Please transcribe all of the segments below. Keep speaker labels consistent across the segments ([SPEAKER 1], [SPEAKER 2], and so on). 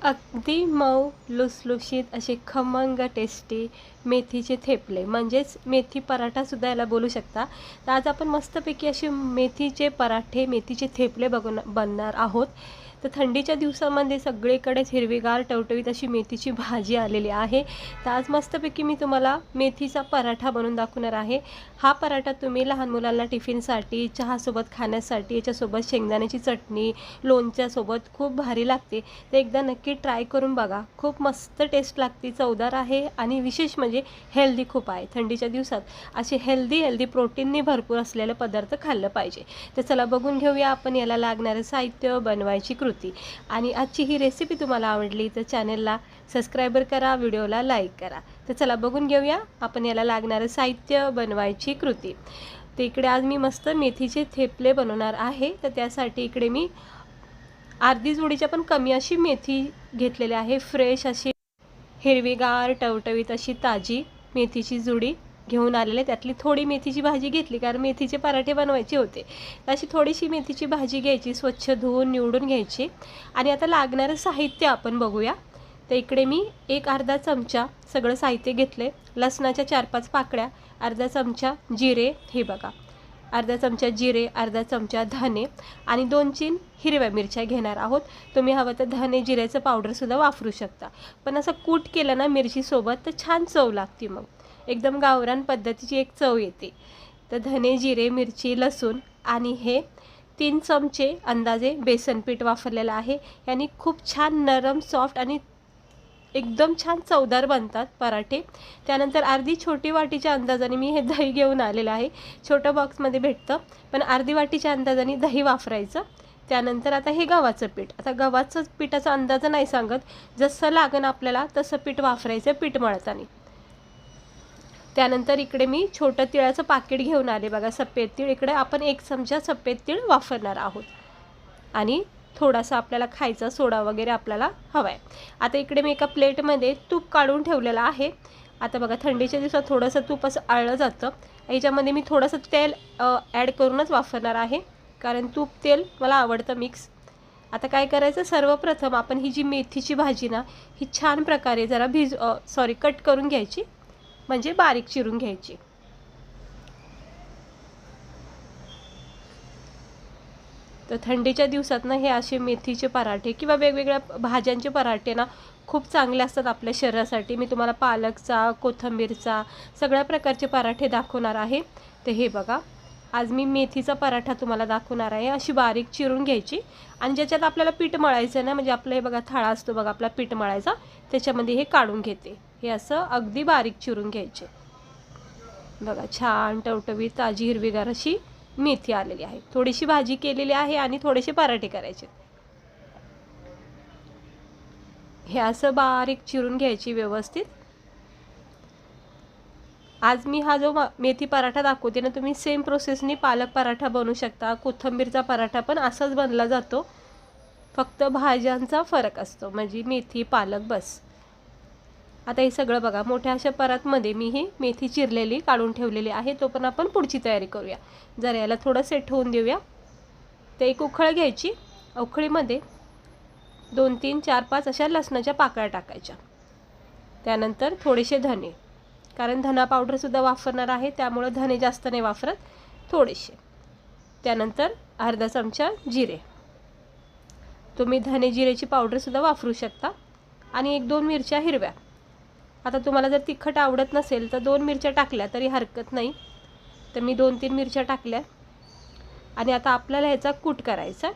[SPEAKER 1] अगदी मऊ लुसलुशीत असे खमंग टेस्टी मेथीचे थेपले म्हणजेच मेथी पराठासुद्धा याला बोलू शकता. तर आज आपण मस्तपैकी असे मेथीचे पराठे मेथीचे थेपले बनणार आहोत. तर थंडीच्या दिवसामध्ये सगळीकडेच हिरवीगार टवटवीत अशी मेथीची भाजी आलेली आहे. तर आज मस्तपैकी मी तुम्हाला मेथीचा पराठा बनवून दाखवणार आहे. हा पराठा तुम्ही लहान मुलांना टिफिनसाठी चहासोबत खाण्यासाठी याच्यासोबत शेंगदाण्याची चटणी लोणच्यासोबत खूप भारी लागते. तर एकदा नक्की ट्राय करून बघा. खूप मस्त टेस्ट लागते, चवदार आहे आणि विशेष म्हणजे हेल्दी खूप आहे. थंडीच्या दिवसात असे हेल्दी प्रोटीनने भरपूर असलेले पदार्थ खाल्लं पाहिजे. तर चला बघून घेऊया आपण याला लागणारं साहित्य, बनवायची कृती. आणि आजची ही रेसिपी तुम्हाला आवडली तर चॅनलला सबस्क्राइबर करा, व्हिडिओला लाईक करा. तर चला बघून घेऊया आपण याला लागणारं साहित्य, बनवायची कृती. तर इकडे आज मी मस्त मेथीचे थेपले बनवणार आहे. तर त्यासाठी इकडे मी अर्धी जोडीच्या पण कमी अशी मेथी घेतलेली आहे. फ्रेश अशी हिरवीगार टवटवीत अशी ताजी मेथीची जुडी घेऊन आलेले. त्यातली थोडी मेथीची भाजी घेतली कारण मेथीचे पराठे बनवायचे होते. अशी थोडीशी मेथीची भाजी घ्यायची, स्वच्छ धुवून निवडून घ्यायची. आणि आता लागणारं साहित्य आपण बघूया. तर इकडे मी अर्धा चमचा सगळं साहित्य घेतले. लसणाच्या 4-5 पाकळ्या, अर्धा चमचा जिरे, हे बघा अर्धा चमचा जिरे, अर्धा चमचा धने आणि 2-3 हिरव्या मिरच्या घेणार आहोत. तुम्ही हवं तर धने जिऱ्याचं पावडरसुद्धा वापरू शकता. पण असं कूट केलं ना मिरचीसोबत तर छान चव लागते, मग एकदम गावरान पद्धतीची एक चव येते. तर धने, जिरे, मिरची, लसूण आणि हे 3 चमचे अंदाजे बेसन पीठ वापरलेलं आहे. याने खूप छान नरम सॉफ्ट आणि एकदम छान चवदार बनतात पराठे. त्यानंतर अर्धी छोटी वाटीच्या अंदाजाने मी हे दही घेऊन आलेलं आहे. छोट्या बॉक्समध्ये भेटतं, पण अर्धी वाटीच्या अंदाजाने दही वापरायचं. त्यानंतर आता हे गव्हाचं पीठ. आता गव्हाचं पिठाचा अंदाज नाही सांगत, जसं लागण आपल्याला तसं पीठ वापरायचं पीठ मळताना. त्यानंतर इकडे मी छोटं तिळाचं पाकिट घेऊन आले बघा, सफेद तीळ. इकडे आपण 1 चमचा सफेद तीळ वापरणार आहोत. आणि थोडासा आपल्याला खायचा सोडा वगैरे आपल्याला हवा आहे. आता इकडे मी एका प्लेटमध्ये तूप काढून ठेवलेलं आहे. आता बघा थंडीच्या दिवसात थोडंसं तूप असं आळलं जातं. याच्यामध्ये मी थोडंसं तेल ॲड करूनच वापरणार आहे, कारण तूप तेल मला आवडतं मिक्स. आता काय करायचं, सर्वप्रथम आपण ही जी मेथीची भाजी ना ही छान प्रकारे जरा कट करून घ्यायची, म्हणजे बारीक चिरून घ्यायची. तर थंडीच्या दिवसात ना हे असे मेथीचे पराठे किंवा वेगवेगळ्या भाज्यांचे पराठे ना खूप चांगले असतात आपल्या शरीरासाठी. मी तुम्हाला पालकचा, कोथिंबीरचा सगळ्या प्रकारचे पराठे दाखवणार आहे. तर हे बघा, आज मी मेथीचा पराठा तुम्हाला दाखवणार आहे. अशी बारीक चिरून घ्यायची आणि ज्याच्यात आपल्याला पीठ मळायचं ना, म्हणजे आपलं हे बघा थाळा असतो बघा आपला पीठ मळायचा, त्याच्यामध्ये हे काढून घेते. हे असं अगदी बारीक चिरून घ्यायचे. बघा छान टवटवीत ताजी हिरवीगार अशी मेथी आलेली आहे. थोडीशी भाजी केलेली आहे आणि थोडेसे पराठे करायचे. हे असं बारीक चिरून घ्यायची व्यवस्थित. आज मी हा जो मेथी पराठा दाखवते ना, तुम्ही सेम प्रोसेसनी पालक पराठा बनवू शकता. कोथिंबीरचा पराठा पण असाच बनला जातो, फक्त भाज्यांचा फरक असतो, म्हणजे मेथी पालक बस. आता हे सगळं बघा मोठ्या अशा परातमध्ये मी ही मेथी चिरलेली काढून ठेवलेली आहे. तो पण आपण पुढची तयारी करूया. जरा याला थोडं सेट होऊन देऊया. ते एक उकळ घ्यायची. उकळीमध्ये 2-3, 4-5 अशा लसणाच्या पाकळ्या टाकायच्या. त्यानंतर थोडेसे धने, कारण धना पावडरसुद्धा वापरणार आहे, त्यामुळे धने जास्त नाही वापरत, थोडेसे. त्यानंतर अर्धा चमचा जिरे. तुम्ही धने जिरेची पावडरसुद्धा वापरू शकता. आणि 1-2 मिरच्या हिरव्या. आता तुम्हाला जर तिखट आवडत नसेल तर 2 मिरच्या टाकल्या तरी हरकत नाही. तर मी 2-3 मिरच्या टाकल्या. आणि आता आपल्याला ह्याचा कूट करायचा.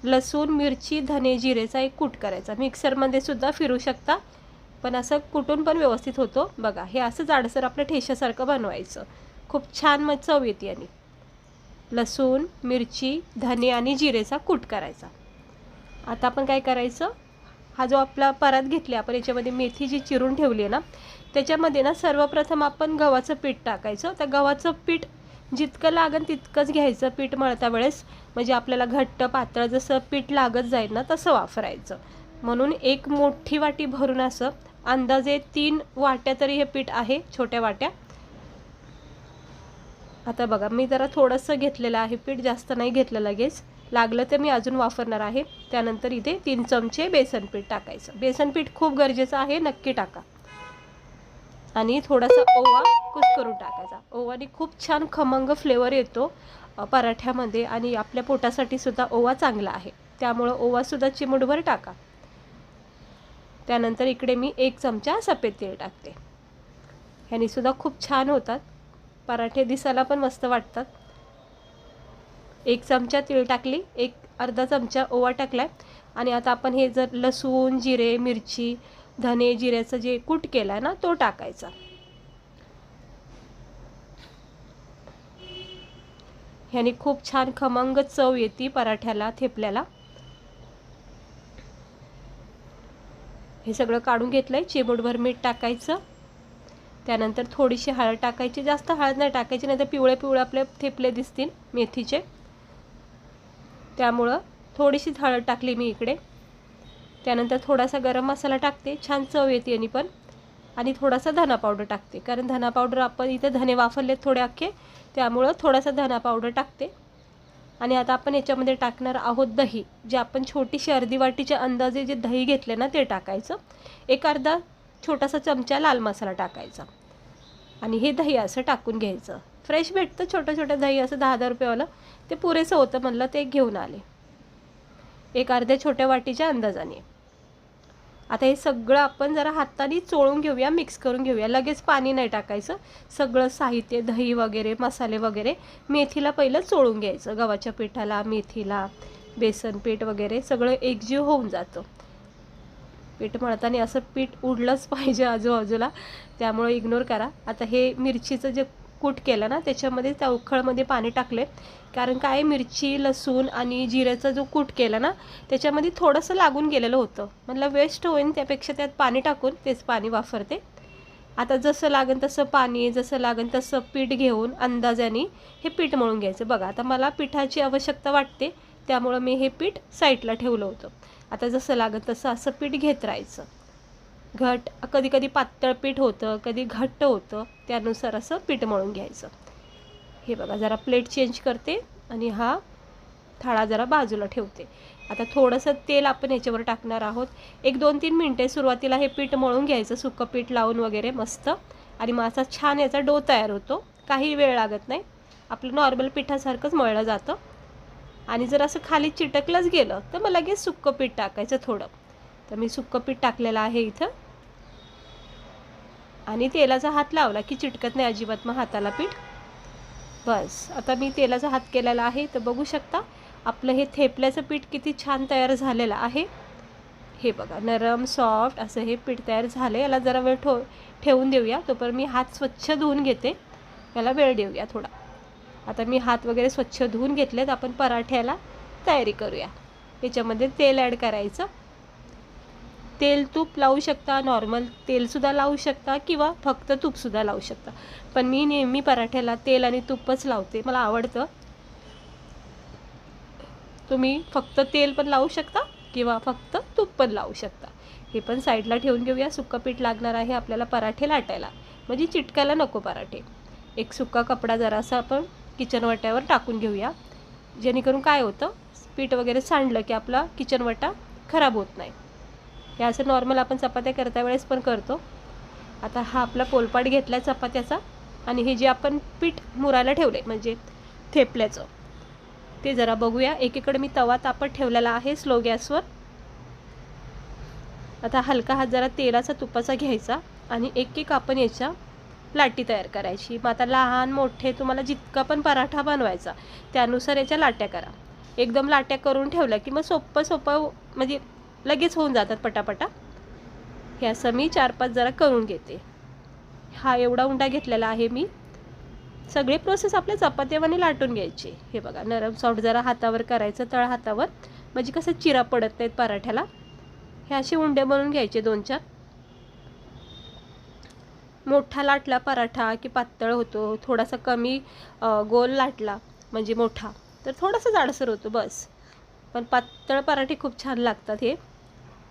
[SPEAKER 1] लसूण, मिरची, धने, जिरेचा एक कूट करायचा. मिक्सरमध्ये सुद्धा फिरू शकता, पण असं कुटून पण व्यवस्थित होतो. बघा हे असं जाडसर आपलं ठेशासारखं बनवायचं. खूप छान मग चव येते. आणि लसूण, मिरची, धने आणि जिरेचा कूट करायचा. आता आपण काय करायचं, हा जो आपला परात घेतली आपण, याच्यामध्ये मेथी जी चिरून ठेवली आहे ना, त्याच्यामध्ये ना सर्वप्रथम आपण गव्हाचं पीठ टाकायचं. तर गव्हाचं पीठ जितकं लागेल तितकंच घ्यायचं पीठ मळता वेळेस, म्हणजे आपल्याला घट्ट पातळ जसं पीठ लागत जाईल ना तसं वापरायचं. म्हणून 1 मोठी वाटी भरून असं अंदाजे 3 वाट्या तरी हे पीठ आहे, छोट्या वाट्या. आता बघा मी जरा थोडंसं घेतलेलं आहे पीठ, जास्त नाही घेतलं लगेच. लागलं तर मी अजून वापरणार आहे. त्यानंतर इथे 3 चमचे बेसन पीठ टाकायचं. बेसन पीठ खूप गरजेचं आहे, नक्की टाका. आणि थोडासा ओवा कुस्करून टाकायचा. ओवाने खूप छान खमंग फ्लेवर येतो पराठ्यामध्ये आणि आपल्या पोटासाठी सुद्धा ओवा चांगला आहे, त्यामुळं ओवासुद्धा चिमूटभर टाका. त्यानंतर इकडे मी 1 चमचा सफेद तेल टाकते. ह्याने सुद्धा खूप छान होतात पराठे, दिसायला पण मस्त वाटतात. 1 चमचा तेल टाकली, अर्धा चमचा ओवा टाकला आणि आता आपण हे जर लसूण, जिरे, मिरची, धने, जिऱ्याचं जे कूट केला आहे ना तो टाकायचा. ह्याने खूप छान खमंग चव येते पराठ्याला, थेपल्याला. हे सगळं काढून घेतलंय. चिमूटभर मीठ टाकायचं. त्यानंतर थोडीशी हळद टाकायची, जास्त हळद नाही टाकायची, नाही तर पिवळे पिवळे आपले थेपले दिसतील मेथीचे, त्यामुळं थोडीशी हळद टाकली मी इकडे. त्यानंतर थोडासा गरम मसाला टाकते, छान चव येते आणि पण. आणि थोडासा धना पावडर टाकते, कारण धना पावडर आपण इथे धने वाफरलेत थोडे अख्खे, त्यामुळं थोडासा धना पावडर टाकते. आणि आता आपण याच्यामध्ये टाकणार आहोत दही. जे आपण छोटीशी अर्धी वाटीच्या अंदाजे जे दही घेतले ना ते टाकायचं. अर्धा छोटासा चमचा लाल मसाला टाकायचा आणि हे दही असं टाकून घ्यायचं. फ्रेश भेटतं छोटं छोटं दही, असं 10-10 रुपयेवालं, ते पुरेसं होतं म्हणलं, ते घेऊन आले अर्ध्या छोट्या वाटीच्या अंदाजाने. आता हे सगळं आपण जरा हाताने चोळून घेऊया, मिक्स करून घेऊया. लगेच पाणी नाही टाकायचं. सगळं साहित्य, दही वगैरे, मसाले वगैरे, मेथीला पहिलं चोळून घ्यायचं. गव्हाच्या पिठाला, मेथीला, बेसन पीठ वगैरे सगळं एकजीव होऊन जातं. पीठ मळताना असं पीठ उडलंच पाहिजे आजूबाजूला, त्यामुळे इग्नोर करा. आता हे मिरचीचं जे कूट केलं ना त्याच्यामध्ये त्या उखळमध्ये पाणी टाकले, कारण काय मिरची, लसूण आणि जिऱ्याचा जो कूट केला ना त्याच्यामध्ये थोडंसं लागून गेलेलं होतं. म्हटलं वेस्ट होईन, त्यापेक्षा त्यात पाणी टाकून तेच पाणी वापरते. आता जसं लागेल तसं पाणी, जसं लागेल तसं पीठ घेऊन अंदाजाने हे पीठ मळून घ्यायचं. बघा आता मला पिठाची आवश्यकता वाटते, त्यामुळं मी हे पीठ साईडला ठेवलं होतं. आता जसं लागेल तसं असं पीठ घेत राहायचं. कधी कधी पातळ पीठ होतं, कधी घट्ट होतं, त्यानुसार असं पीठ मळून घ्यायचं. हे बघा, जरा प्लेट चेंज करते आणि हा थाळा जरा बाजूला ठेवते. आता थोडंसं तेल आपण याच्यावर टाकणार आहोत. 1-2-3 मिनटे सुरुवातीला हे पीठ मळून घ्यायचं, सुकं पीठ लावून वगैरे मस्त. आणि मग असा छान याचा डो तयार होतो. काही वेळ लागत नाही, आपलं नॉर्मल पिठासारखंच मळलं जातं. आणि जर असं खाली चिटकलंच गेलं तर मग लगेच सुक्कं पीठ टाकायचं थोडं. तर मी सुक्कं पीठ टाकलेलं आहे इथं. आणि तेलाचा हात लावला की चिटकत नाही अजिबात मग हाताला पीठ. बस आता मी तेलाचा हात केलेला आहे, तर बघू शकता आपलं हे थेपल्याचं पीठ किती छान तयार झालेलं आहे. हे बघा, नरम सॉफ्ट असं हे पीठ तयार झालं. याला जरा वेळ ठेवून देऊया. तोपर्यंत मी हात स्वच्छ धुवून घेते, याला वेळ देऊया थोडा. आता मी हात वगैरे स्वच्छ धुवून घेतलेत. आपण पराठ्याला तयारी करूया. याच्यामध्ये तेल ॲड करायचं. तेल तूप लावू शकता, नॉर्मल तेलसुद्धा लावू शकता किंवा फक्त तूपसुद्धा लावू शकता. पण मी नेहमी पराठ्याला तेल आणि तूपच लावते, मला आवडतं. तुम्ही फक्त तेल पण लावू शकता किंवा फक्त तूप पण लावू शकता. हे पण साईडला ठेवून घेऊया. सुक्का पीठ लागणार आहे आपल्याला पराठे लाटायला, म्हणजे चिटकायला नको पराठे. एक सुक्का कपडा जरासा आपण किचन वाट्यावर टाकून घेऊया, जेणेकरून काय होतं, पीठ वगैरे सांडलं की आपला किचन वाटा खराब होत नाही. हे असं नॉर्मल आपण चपात्या करता वेळेस पण करतो. आता हा आपला पोलपाट घेतला चपात्याचा आणि हे जे आपण पीठ मुरायला ठेवले म्हणजे थेपल्याचं, ते जरा बघूया. एकीकडे मी तवा तापत ठेवलेला आहे स्लो गॅसवर. आता हलका हात जरा तेलाचा तुपाचा घ्यायचा आणि एक आपण याच्या लाटी तयार करायची. मग आता लहान मोठे तुम्हाला जितका पण पराठा बनवायचा त्यानुसार याच्या लाट्या करा. एकदम लाट्या करून ठेवल्या की मग सोपं म्हणजे लगेच होऊन जातात पटापटा. हे असं मी 4-5 जरा करून घेते. हा एवढा उंडा घेतलेला आहे मी. सगळे प्रोसेस आपल्या चपात्यावाने लाटून घ्यायची. हे बघा, नरम सॉफ्ट जरा हातावर करायचं, तळ हातावर, म्हणजे कसं चिरा पडत नाहीत पराठ्याला. हे असे उंडे बनवून घ्यायचे 2-4. मोठा लाटला पराठा की पातळ होतो, थोडासा कमी गोल लाटला म्हणजे मोठा तर थोडासा जाडसर होतो बस. पण पातळ पराठे खूप छान लागतात.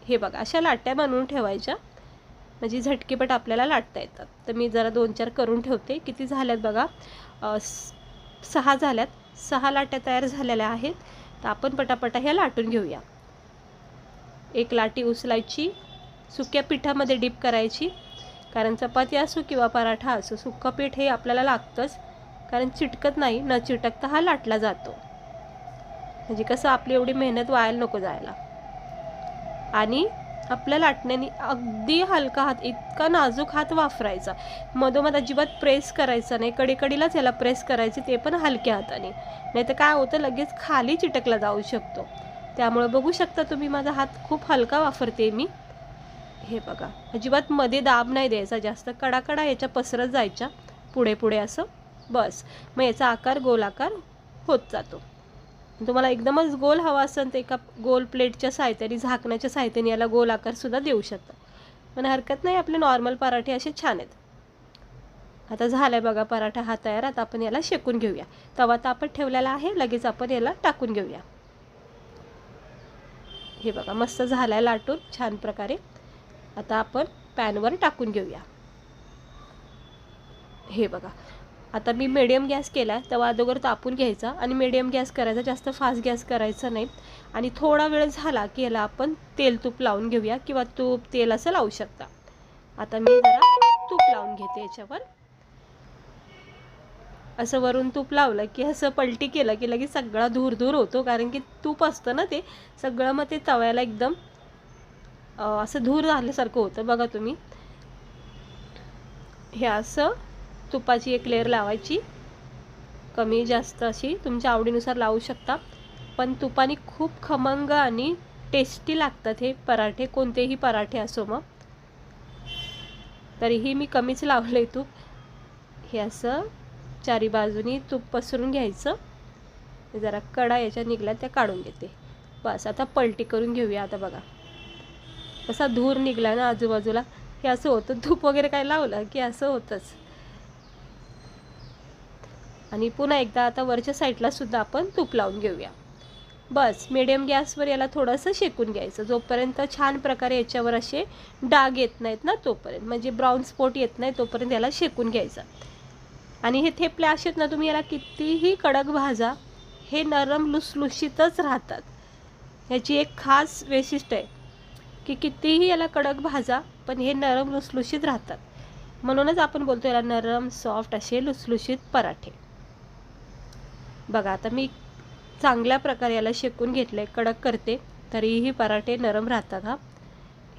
[SPEAKER 1] हे बघा, अशा लाट्या बनवून ठेवायच्या म्हणजे झटकीपट आपल्याला लाटता येतात. तर मी जरा 2-4 करून ठेवते. किती झाल्यात बघा, 6 झाल्यात. 6 लाट्या तयार झालेल्या आहेत. तर आपण पटापटा ह्या लाटून घेऊया. एक लाटी उचलायची, सुक्या पिठामध्ये डीप करायची, कारण चपाती असो किंवा पराठा असो सुक्कं पीठ हे आपल्याला लागतंच, कारण चिटकत नाही, न चिटकता हा लाटला जातो. म्हणजे कसं आपली एवढी मेहनत वायाला नको जायला. आणि आपल्या लाटण्याने अगदी हलका हात, इतका नाजूक हात वापरायचा, मधोमध अजिबात प्रेस करायचा नाही, कडेकडीलाच याला प्रेस करायचे, ते पण हलक्या हाताने, नाही तर काय होतं लगेच खाली चिटकला जाऊ शकतो. त्यामुळे बघू शकता तुम्ही माझा हात खूप हलका वापरते मी. हे बघा, अजिबात मध्ये दाब नाही द्यायचा जास्त, कडाकडा याच्या पसरत जायच्या पुढे पुढे असं, बस. मग याचा आकार गोलाकार होत जातो. तुम्हाला एकदमच गोल हवा असेल तर एका गोल प्लेटच्या साह्याने, झाकण्याच्या साह्याने याला गोल आकारसुद्धा देऊ शकता, पण हरकत नाही, आपले नॉर्मल पराठे असे छान आहेत. आता झालं बघा पराठा हा तयार. आता आपण याला शेकून घेऊया. तवा तापत ठेवलेला आहे, लगेच आपण याला टाकून घेऊया. हे बघा मस्त झाला लाटून छान प्रकारे. आता आपण पॅनवर टाकून घेऊया. हे बघा, आता मी मीडियम गॅस केला, तवा अगोदर तापून घ्यायचा आणि मीडियम गॅस करायचा, जास्त फास्ट गॅस करायचा नाही. आणि थोडा वेळ झाला की याला आपण तेल तूप लावून घेऊया, किंवा तूप तेल असं लावू शकता. आता मी जरा तूप लावून घेते याच्यावर. असं वरून तूप लावलं की असं पलटी केलं की लगेच सगळा धूर धूर होतो, कारण की तूप असतं ना ते सगळं, मग ते तव्याला एकदम असं धूर झाल्यासारखं होतं. बघा तुम्ही, हे असं तुपाची एक लेअर लावायची, कमी जास्त अशी तुमच्या आवडीनुसार लावू शकता, पण तुपाने खूप खमंग आणि टेस्टी लागतात हे पराठे, कोणतेही पराठे असो. मग तरीही मी कमीच लावलंय तूप. हे असं चारी बाजूनी तूप पसरून घ्यायचं. जरा कडा याच्या निघल्या त्या काढून घेते, बस. आता पलटी करून घेऊया. आता बघा कसा धूर निघला ना आजूबाजूला, हे असं होतं, तूप वगैरे काय लावलं की असं होतंच. आणि पुन्हा एकदा आता वरच्या साईडला सुद्धा आपण तूप लावून घेऊया. बस मीडियम गॅसवर याला थोडंसं शेकून घ्यायचं, जोपर्यंत छान प्रकारे याच्यावर असे डाग येत नाहीत ना तोपर्यंत, म्हणजे ब्राऊन स्पॉट येत नाही तोपर्यंत याला शेकून घ्यायचं. आणि हे थेपले असेत ना, तुम्ही याला कितीही कडक भाजा, हे नरम लुसलुशीतच राहतात. ह्याची एक खास वैशिष्ट्य आहे की कितीही याला कडक भाजा, पण हे नरम लुसलुशीत राहतात. म्हणूनच आपण बोलतो याला नरम सॉफ्ट असे लुसलुशीत पराठे. बघा आता मी चांगल्या प्रकारे याला शेकून घेतले, कडक करते तरीही पराठे नरम राहतात. हा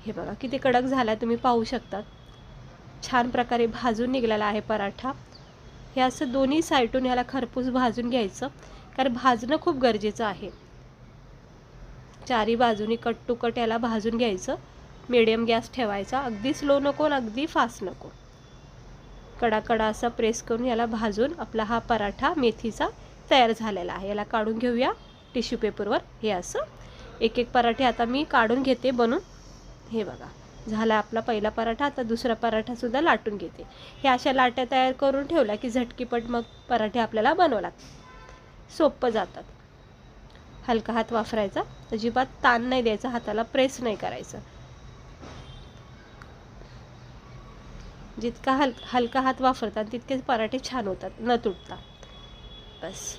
[SPEAKER 1] हे बघा किती कडक झाला, तुम्ही पाहू शकता. छान प्रकारे भाजून निघालेला आहे पराठा. हे असं दोन्ही साईडून ह्याला खरपूस भाजून घ्यायचं, कारण भाजणं खूप गरजेचं आहे. चारी बाजूनी कट टू कट याला भाजून घ्यायचं. मीडियम गॅस ठेवायचा, अगदी स्लो नको आणि अगदी फास्ट नको. कडाकडा असा प्रेस करून याला भाजून आपला हा पराठा मेथीचा तयार झालेला आहे. याला काढून घेऊया टिश्यू पेपरवर. हे असं एक एक पराठे आता मी काढून घेते बनवून. हे बघा झाला आपला पहिला पराठा. आता दुसरा पराठासुद्धा लाटून घेते. हे अशा लाट्या तयार करून ठेवल्या की झटकीपट मग पराठे आपल्याला बनवायला सोपं जातात. हलका हात वापरायचा, अजिबात ताण नाही द्यायचा, हाताला प्रेस नाही करायचं. जितका हलका हात वापरतात तितकेच पराठे छान होतात, न तुटता. बस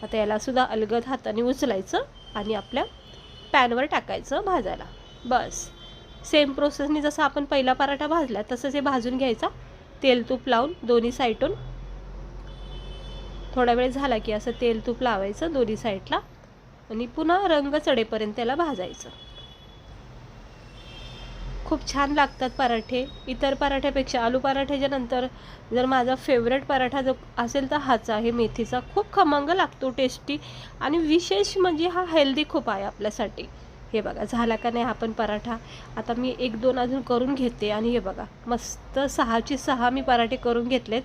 [SPEAKER 1] आता याला सुद्धा अलगद हाताने उचलायचं आणि आपल्या पॅनवर टाकायचं भाजायला. बस सेम प्रोसेसनी जसं आपण पहिला पराठा भाजला तसंच हे भाजून घ्यायचा, तेल तूप लावून दोन्ही साईडून. थोडा वेळ झाला की असं तेल तूप लावायचं दोन्ही साईडला आणि पुन्हा रंग चढेपर्यंत त्याला भाजायचं. खूप छान लागतात पराठे. इतर पराठ्यापेक्षा आलू पराठ्याच्या नंतर जर माझा फेवरेट पराठा जो असेल तर हाच आहे, मेथीचा. खूप खमंग लागतो, टेस्टी, आणि विशेष म्हणजे हा हेल्दी खूप आहे आपल्यासाठी. हे बघा झाला का नाही हा पण पराठा. आता मी एक दोन अजून करून घेते. आणि हे बघा मस्त 6चे 6 मी पराठे करून घेतलेत.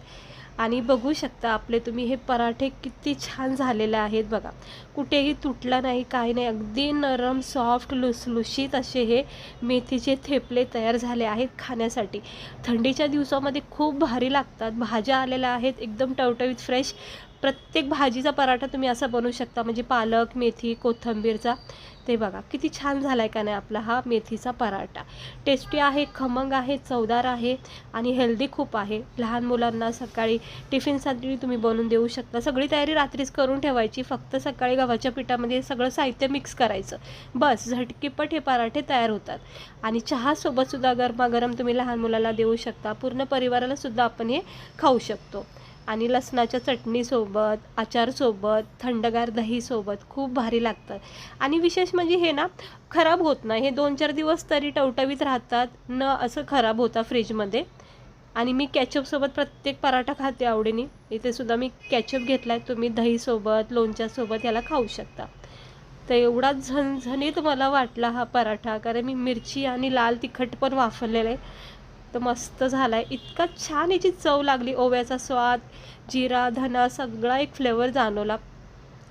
[SPEAKER 1] आणि बघू शकता आपले तुम्ही हे पराठे किती छान झालेले आहेत. बघा कुठेही तुटला नाही, काही नाही, अगदी नरम सॉफ्ट लुसलुशीत असे हे मेथीचे थेपले तयार झाले आहेत खाण्यासाठी. थंडीच्या दिवसामध्ये खूप भारी लागतात. भाज्या आलेल्या आहेत एकदम टवटवीत फ्रेश. प्रत्येक भाजीचा पराठा तुम्ही असा बनवू शकता, म्हणजे पालक, मेथी, कोथिंबीरचा. ते बघा किती छान झाला आहे का नाही आपला हा मेथीचा पराठा. टेस्टी आहे, खमंग आहे, चवदार आहे आणि हेल्दी खूप आहे. लहान मुलांना सकाळी टिफिनसाठी तुम्ही बनवून देऊ शकता. सगळी तयारी रात्रीच करून ठेवायची, फक्त सकाळी गव्हाच्या पिठामध्ये सगळं साहित्य मिक्स करायचं, बस झटकीपट हे पराठे तयार होतात. आणि चहासोबतसुद्धा गरमागरम तुम्ही लहान मुलाला देऊ शकता. पूर्ण परिवारालासुद्धा आपण हे खाऊ शकतो. आणि लसणाच्या चटणीसोबत, अचारसोबत, थंडगार दहीसोबत खूप भारी लागतं. आणि विशेष म्हणजे हे ना खराब होत नाही, हे 2-4 दिवस तरी टवटवीत राहतात, न असं खराब होता फ्रीजमध्ये. आणि मी कॅचअपसोबत प्रत्येक पराठा खाते आवडीने. इथे सुद्धा मी कॅचअप घेतला आहे, तुम्ही दहीसोबत, लोणच्यासोबत याला खाऊ शकता. तर एवढा झणझणीत मला वाटला हा पराठा, कारण मी मिरची आणि लाल तिखट पण वापरलेलं आहे. तर मस्त झाला आहे, इतका छान याची चव लागली, ओव्याचा स्वाद, जिरा, धना सगळा एक फ्लेवर जाणवला.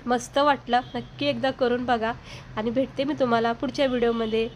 [SPEAKER 1] मस्त वाटलं. नक्की एकदा करून बघा आणि भेटते मी तुम्हाला पुढच्या व्हिडिओमध्ये.